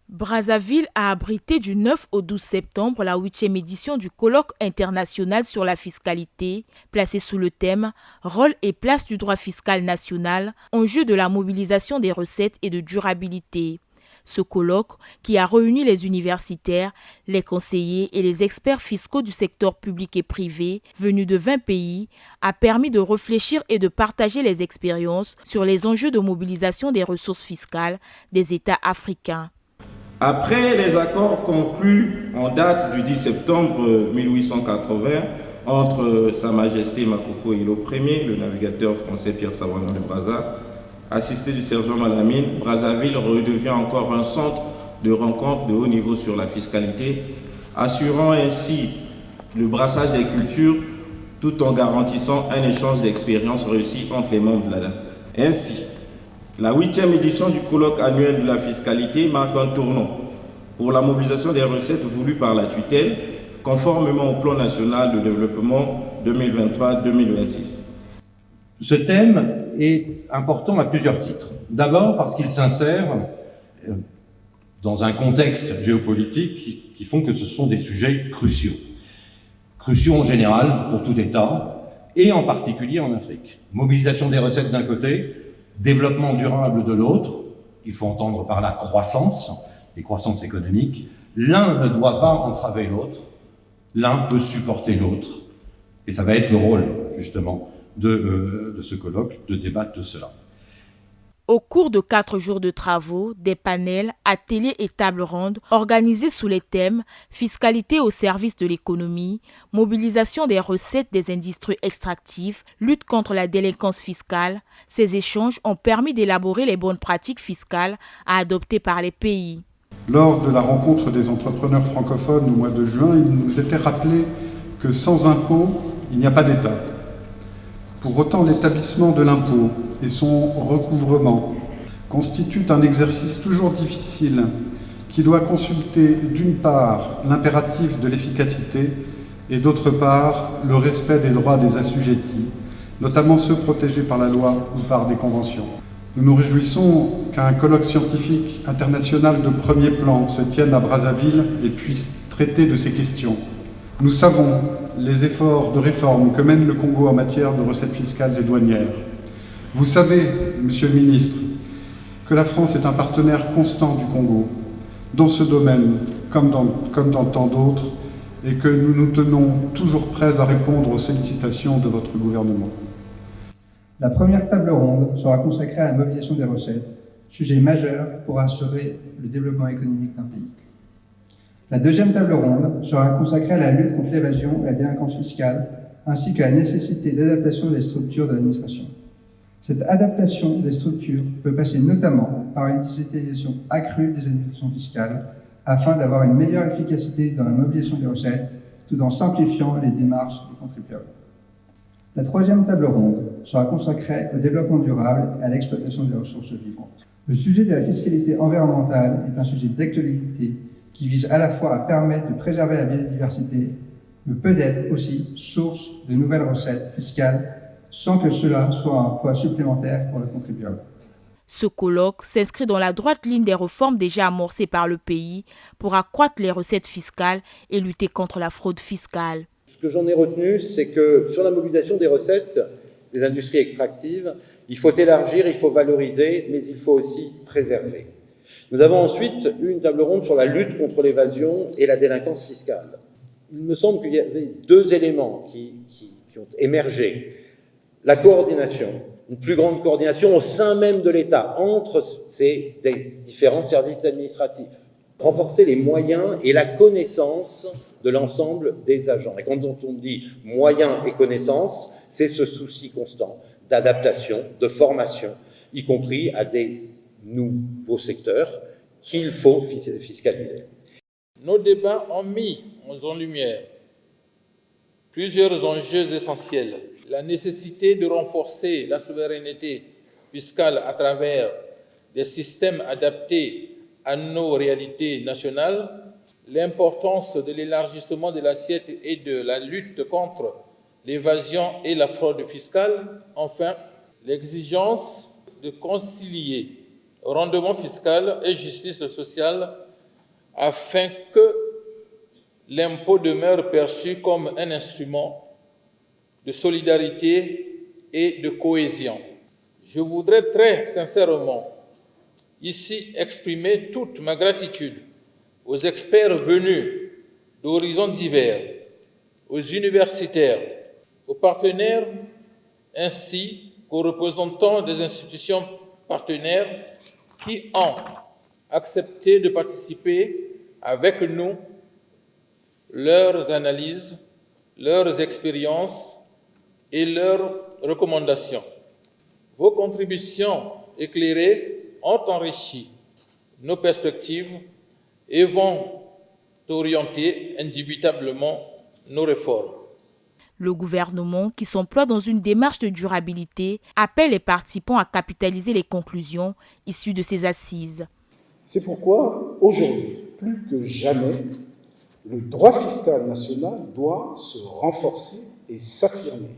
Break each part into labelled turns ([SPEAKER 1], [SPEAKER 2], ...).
[SPEAKER 1] Brazzaville a abrité du 9 au 12 septembre la 8e édition du colloque international sur la fiscalité, placé sous le thème « Rôle et place du droit fiscal national, enjeu de la mobilisation des recettes et de durabilité ». Ce colloque, qui a réuni les universitaires, les conseillers et les experts fiscaux du secteur public et privé venus de 20 pays, a permis de réfléchir et de partager les expériences sur les enjeux de mobilisation des ressources fiscales des États africains.
[SPEAKER 2] Après les accords conclus en date du 10 septembre 1880 entre Sa Majesté Makoko Ilo Ier, le navigateur français Pierre Savonin de Brazza, assisté du sergent Malamine, Brazzaville redevient encore un centre de rencontre de haut niveau sur la fiscalité, assurant ainsi le brassage des cultures tout en garantissant un échange d'expériences réussies entre les membres de la DAF. Ainsi, la 8e édition du colloque annuel de la fiscalité marque un tournant pour la mobilisation des recettes voulues par la tutelle, conformément au plan national de développement 2023-2026.
[SPEAKER 3] Ce thème est important à plusieurs titres. D'abord parce qu'il s'insère dans un contexte géopolitique qui font que ce sont des sujets cruciaux. Cruciaux en général pour tout État et en particulier en Afrique. Mobilisation des recettes d'un côté, développement durable de l'autre, il faut entendre par la croissance, les croissances économiques. L'un ne doit pas entraver l'autre, l'un peut supporter l'autre. Et ça va être le rôle, justement, de ce colloque, de débattre de cela.
[SPEAKER 1] Au cours de 4 jours de travaux, des panels, ateliers et tables rondes organisés sous les thèmes « Fiscalité au service de l'économie »,« Mobilisation des recettes des industries extractives »,« Lutte contre la délinquance fiscale », ces échanges ont permis d'élaborer les bonnes pratiques fiscales à adopter par les pays.
[SPEAKER 4] Lors de la rencontre des entrepreneurs francophones au mois de juin, il nous était rappelé que sans impôt, il n'y a pas d'État. Pour autant, l'établissement de l'impôt et son recouvrement constituent un exercice toujours difficile qui doit consulter d'une part l'impératif de l'efficacité et d'autre part le respect des droits des assujettis, notamment ceux protégés par la loi ou par des conventions. Nous nous réjouissons qu'un colloque scientifique international de premier plan se tienne à Brazzaville et puisse traiter de ces questions. Nous savons les efforts de réforme que mène le Congo en matière de recettes fiscales et douanières. Vous savez, Monsieur le Ministre, que la France est un partenaire constant du Congo, dans ce domaine comme dans tant d'autres, et que nous nous tenons toujours prêts à répondre aux sollicitations de votre gouvernement.
[SPEAKER 5] La première table ronde sera consacrée à la mobilisation des recettes, sujet majeur pour assurer le développement économique d'un pays. La deuxième table ronde sera consacrée à la lutte contre l'évasion et la délinquance fiscale, ainsi qu'à la nécessité d'adaptation des structures de l'administration. Cette adaptation des structures peut passer notamment par une digitalisation accrue des administrations fiscales, afin d'avoir une meilleure efficacité dans la mobilisation des recettes, tout en simplifiant les démarches des contribuables. La troisième table ronde sera consacrée au développement durable et à l'exploitation des ressources vivantes. Le sujet de la fiscalité environnementale est un sujet d'actualité qui vise à la fois à permettre de préserver la biodiversité, mais peut être aussi source de nouvelles recettes fiscales sans que cela soit un poids supplémentaire pour le contribuable.
[SPEAKER 1] Ce colloque s'inscrit dans la droite ligne des réformes déjà amorcées par le pays pour accroître les recettes fiscales et lutter contre la fraude fiscale.
[SPEAKER 6] Ce que j'en ai retenu, c'est que sur la mobilisation des recettes des industries extractives, il faut élargir, il faut valoriser, mais il faut aussi préserver. Nous avons ensuite eu une table ronde sur la lutte contre l'évasion et la délinquance fiscale. Il me semble qu'il y avait 2 éléments qui ont émergé. La coordination, une plus grande coordination au sein même de l'État, entre ces différents services administratifs. Renforcer les moyens et la connaissance de l'ensemble des agents. Et quand on dit moyens et connaissances, c'est ce souci constant d'adaptation, de formation, y compris à des nouveaux secteurs qu'il faut fiscaliser.
[SPEAKER 7] Nos débats ont mis en lumière plusieurs enjeux essentiels. La nécessité de renforcer la souveraineté fiscale à travers des systèmes adaptés à nos réalités nationales, l'importance de l'élargissement de l'assiette et de la lutte contre l'évasion et la fraude fiscale, enfin, l'exigence de concilier rendement fiscal et justice sociale afin que l'impôt demeure perçu comme un instrument de solidarité et de cohésion. Je voudrais très sincèrement ici exprimer toute ma gratitude aux experts venus d'horizons divers, aux universitaires, aux partenaires ainsi qu'aux représentants des institutions partenaires qui ont accepté de participer avec nous leurs analyses, leurs expériences et leurs recommandations. Vos contributions éclairées ont enrichi nos perspectives et vont orienter indubitablement nos réformes.
[SPEAKER 1] Le gouvernement, qui s'emploie dans une démarche de durabilité, appelle les participants à capitaliser les conclusions issues de ces assises.
[SPEAKER 8] C'est pourquoi, aujourd'hui, plus que jamais, le droit fiscal national doit se renforcer et s'affirmer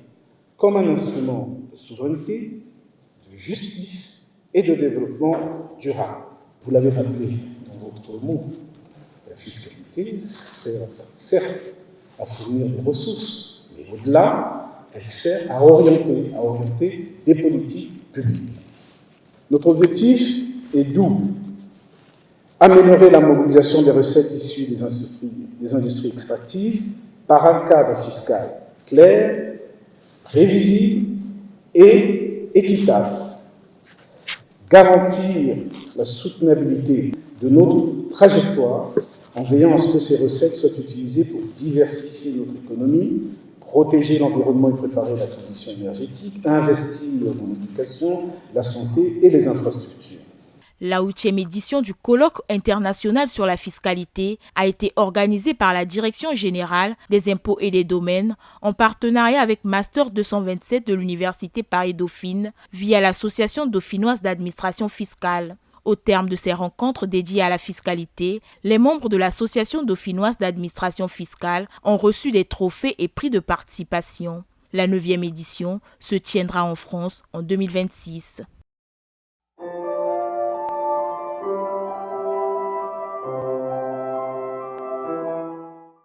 [SPEAKER 8] comme un instrument de souveraineté, de justice et de développement durable. Vous l'avez rappelé dans votre mot, la fiscalité sert certes à fournir des ressources, mais au-delà, elle sert à orienter des politiques publiques. Notre objectif est double. Améliorer la mobilisation des recettes issues des industries extractives par un cadre fiscal clair, prévisible et équitable. Garantir la soutenabilité de notre trajectoire en veillant à ce que ces recettes soient utilisées pour diversifier notre économie, protéger l'environnement et préparer la transition énergétique, investir dans l'éducation, la santé et les infrastructures.
[SPEAKER 1] La 8e édition du colloque international sur la fiscalité a été organisée par la Direction générale des impôts et des domaines en partenariat avec Master 227 de l'Université Paris-Dauphine via l'Association dauphinoise d'administration fiscale. Au terme de ces rencontres dédiées à la fiscalité, les membres de l'Association dauphinoise d'administration fiscale ont reçu des trophées et prix de participation. La 9e édition se tiendra en France en 2026.